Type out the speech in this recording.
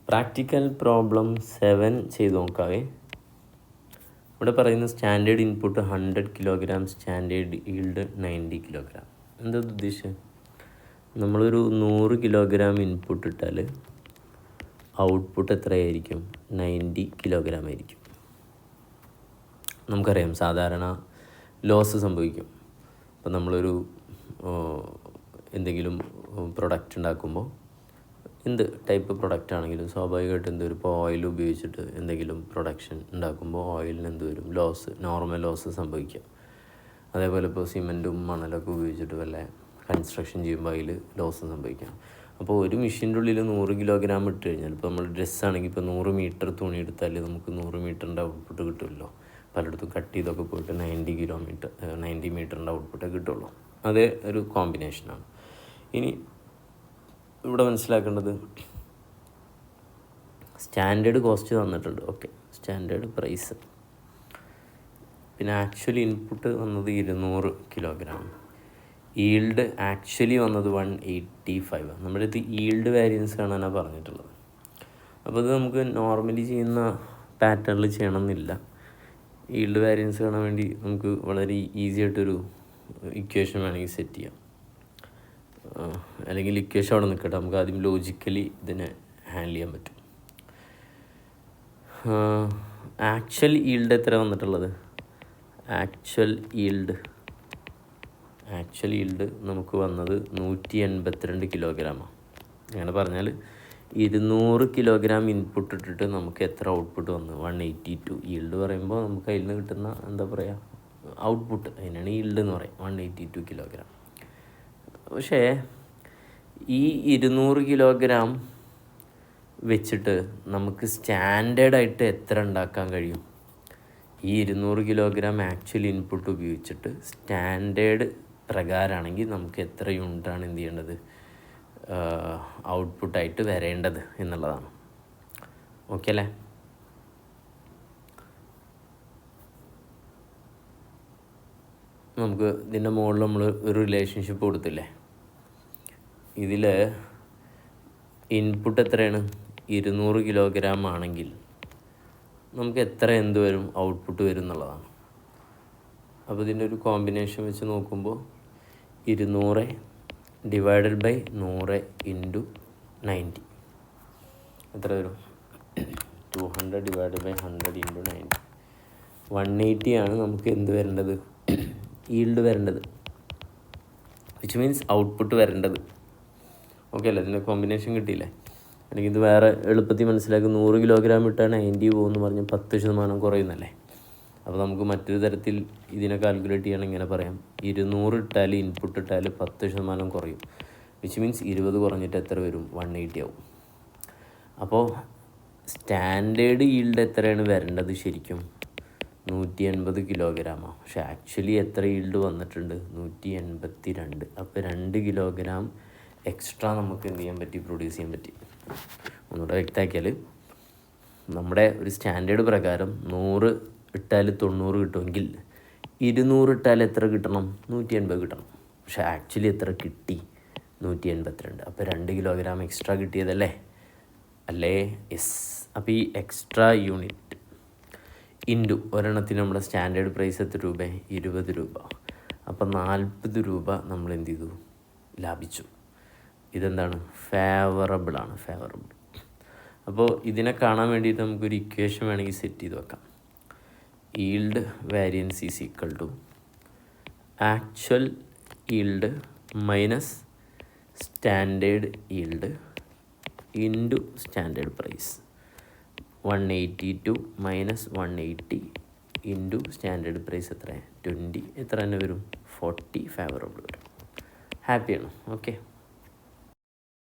Practical problem 7 ചെയ്ത് നോക്കാവേ. ഇവിടെ പറയുന്ന standard input 100 kilogram, standard yield 90 kilogram. എന്താ ഉദ്ദേശം? നമ്മളൊരു 100 കിലോഗ്രാം ഇൻപുട്ട് ഇട്ടാൽ ഔട്ട്പുട്ട് എത്രയായിരിക്കും? 90 കിലോഗ്രാം ആയിരിക്കും. നമുക്കറിയാം സാധാരണ ലോസ് സംഭവിക്കും. അപ്പോൾ നമ്മളൊരു എന്തെങ്കിലും പ്രൊഡക്റ്റ് ഉണ്ടാക്കുമ്പോൾ, എന്ത് ടൈപ്പ് പ്രൊഡക്റ്റ് ആണെങ്കിലും സ്വാഭാവികമായിട്ട് എന്ത് വരും? ഇപ്പോൾ ഓയിൽ ഉപയോഗിച്ചിട്ട് എന്തെങ്കിലും പ്രൊഡക്ഷൻ ഉണ്ടാക്കുമ്പോൾ ഓയിലിന് എന്ത് വരും? നോർമൽ ലോസ് സംഭവിക്കാം. അതേപോലെ ഇപ്പോൾ സിമെൻറ്റും മണലൊക്കെ ഉപയോഗിച്ചിട്ട് വല്ല കൺസ്ട്രക്ഷൻ ചെയ്യുമ്പോൾ അതിൽ ലോസ് സംഭവിക്കാം. അപ്പോൾ ഒരു മെഷീൻ്റെ ഉള്ളിൽ 100 കിലോഗ്രാം ഇട്ട് കഴിഞ്ഞാൽ, ഇപ്പോൾ നമ്മൾ ഡ്രസ്സാണെങ്കിൽ ഇപ്പോൾ 100 മീറ്റർ തുണി എടുത്താൽ നമുക്ക് 100 മീറ്ററിൻ്റെ ഔട്ട്പുട്ട് കിട്ടുമല്ലോ. പലയിടത്തും കട്ട് ചെയ്തൊക്കെ പോയിട്ട് 90 മീറ്ററിൻ്റെ ഔട്ട്പുട്ടേ കിട്ടുള്ളൂ. അതേ ഒരു കോമ്പിനേഷനാണ്. ഇനി ഇവിടെ മനസ്സിലാക്കേണ്ടത് സ്റ്റാൻഡേർഡ് കോസ്റ്റ് തന്നിട്ടുണ്ട്. Okay, standard price. പിന്നെ ആക്ച്വലി ഇൻപുട്ട് വന്നത് 200 കിലോഗ്രാം. ഈൽഡ് ആക്ച്വലി വന്നത് 185. നമ്മുടെ ഇത് ഈൽഡ് വേരിയൻസ് കാണാനാണ് പറഞ്ഞിട്ടുള്ളത്. അപ്പോൾ ഇത് നമുക്ക് നോർമലി ചെയ്യുന്ന പാറ്റേണിൽ ചെയ്യണമെന്നില്ല. ഈൽഡ് വേരിയൻസ് കാണാൻ വേണ്ടി നമുക്ക് വളരെ ഈസി ആയിട്ടൊരു ഇക്വേഷൻ വേണമെങ്കിൽ സെറ്റ് ചെയ്യാം. അല്ലെങ്കിൽ ഇക്വേഷൻ അവിടെ നിൽക്കട്ടെ, നമുക്ക് ആദ്യം ലോജിക്കലി ഇതിനെ ഹാൻഡിൽ ചെയ്യാൻ പറ്റും. ആക്ച്വൽ ഈൽഡ് എത്ര വന്നിട്ടുള്ളത്? ആക്ച്വൽ ഈൽഡ് നമുക്ക് വന്നത് 182 കിലോഗ്രാമാണ്. അങ്ങനെ പറഞ്ഞാൽ 200 കിലോഗ്രാം ഇൻപുട്ട് ഇട്ടിട്ട് നമുക്ക് എത്ര ഔട്ട്പുട്ട് വന്നു? 182. ഈൽഡ് പറയുമ്പോൾ നമുക്ക് അതിൽ നിന്ന് കിട്ടുന്ന എന്താ പറയുക, ഔട്ട്പുട്ട്, അതിനാണ് ഈൽഡ് എന്ന് പറയും. 182 കിലോഗ്രാം. പക്ഷേ ഈ 200 കിലോഗ്രാം വെച്ചിട്ട് നമുക്ക് സ്റ്റാൻഡേർഡായിട്ട് എത്ര ഉണ്ടാക്കാൻ കഴിയും? ഈ 200 കിലോഗ്രാം ആക്ച്വൽ ഇൻപുട്ട് ഉപയോഗിച്ചിട്ട് സ്റ്റാൻഡേർഡ് പ്രകാരമാണെങ്കിൽ നമുക്ക് എത്ര യൂണിറ്റാണ് എന്ത് ചെയ്യേണ്ടത്? ഔട്ട്പുട്ടായിട്ട് വരേണ്ടത് എന്നുള്ളതാണ്. ഓക്കെ അല്ലേ? നമുക്ക് ഇതിൻ്റെ മുകളിൽ നമ്മൾ ഒരു റിലേഷൻഷിപ്പ് കൊടുത്തില്ലേ? ഇതിൽ ഇൻപുട്ട് എത്രയാണ്? 200 കിലോഗ്രാം ആണെങ്കിൽ നമുക്ക് എത്ര എന്ത് വരും? ഔട്ട്പുട്ട് വരും എന്നുള്ളതാണ്. അപ്പോൾ ഇതിൻ്റെ ഒരു കോമ്പിനേഷൻ വെച്ച് നോക്കുമ്പോൾ 200 ഡിവൈഡഡ് ബൈ 100 ഇൻറ്റു 90 എത്ര വരും? 200 ഡിവൈഡഡ് ബൈ 100 ഇൻറ്റു 90. 180 ആണ് നമുക്ക് എന്ത് വരേണ്ടത്? ഈൽഡ് വരേണ്ടത്, വിച്ച് മീൻസ് ഔട്ട്പുട്ട് വരേണ്ടത്. ഓക്കെ അല്ലേ? ഇതിൻ്റെ കോമ്പിനേഷൻ കിട്ടിയില്ലേ? അല്ലെങ്കിൽ ഇത് വേറെ എളുപ്പത്തിൽ മനസ്സിലാക്കി 100 കിലോഗ്രാം ഇട്ടാൽ 90 പോകുമെന്ന് പറഞ്ഞ് 10% കുറയുന്നല്ലേ. അപ്പോൾ നമുക്ക് മറ്റൊരു തരത്തിൽ ഇതിനെ കാൽക്കുലേറ്റ് ചെയ്യണം. ഇങ്ങനെ പറയാം, 200 ഇട്ടാൽ ഇൻപുട്ട് ഇട്ടാൽ 10% കുറയും, വിച്ച് മീൻസ് 20 കുറഞ്ഞിട്ട് എത്ര വരും? 180 ആവും. അപ്പോൾ സ്റ്റാൻഡേർഡ് ഈൽഡ് എത്രയാണ് വരേണ്ടത്? ശരിക്കും 180 കിലോഗ്രാമാണ്. പക്ഷേ ആക്ച്വലി എത്ര ഈൽഡ് വന്നിട്ടുണ്ട്? 182. അപ്പോൾ 2 കിലോഗ്രാം എക്സ്ട്രാ നമുക്ക് എന്ത് ചെയ്യാൻ പറ്റി? പ്രൊഡ്യൂസ് ചെയ്യാൻ പറ്റി. ഒന്നുകൂടെ വ്യക്തമാക്കിയാൽ, നമ്മുടെ ഒരു സ്റ്റാൻഡേർഡ് പ്രകാരം 100 ഇട്ടാൽ 90 കിട്ടുമെങ്കിൽ 200 ഇട്ടാൽ എത്ര കിട്ടണം? 180 കിട്ടണം. പക്ഷേ ആക്ച്വലി എത്ര കിട്ടി? 182. അപ്പോൾ 2 കിലോഗ്രാം എക്സ്ട്രാ കിട്ടിയതല്ലേ? അല്ലേ? യെസ്. അപ്പോൾ ഈ എക്സ്ട്രാ യൂണിറ്റ് ഇൻറ്റു ഒരെണ്ണത്തിന് നമ്മുടെ സ്റ്റാൻഡേർഡ് പ്രൈസ് എത്ര രൂപ? 20 രൂപ. അപ്പോൾ 40 രൂപ നമ്മൾ എന്ത് ചെയ്തു? ലാഭിച്ചു. ഇതെന്താണ്? ഫേവറബിളാണ്. അപ്പോൾ ഇതിനെ കാണാൻ വേണ്ടിയിട്ട് നമുക്കൊരു ഇക്വേഷൻ വേണമെങ്കിൽ സെറ്റ് ചെയ്ത് വെക്കാം. Yield variance is equal to actual yield minus standard yield into standard price. 182 minus 180 into standard price എത്ര? 20. എത്ര തന്നെ വരും? 40 ഫേവറബിൾ വരും. ഹാപ്പിയാണ്. ഓക്കെ.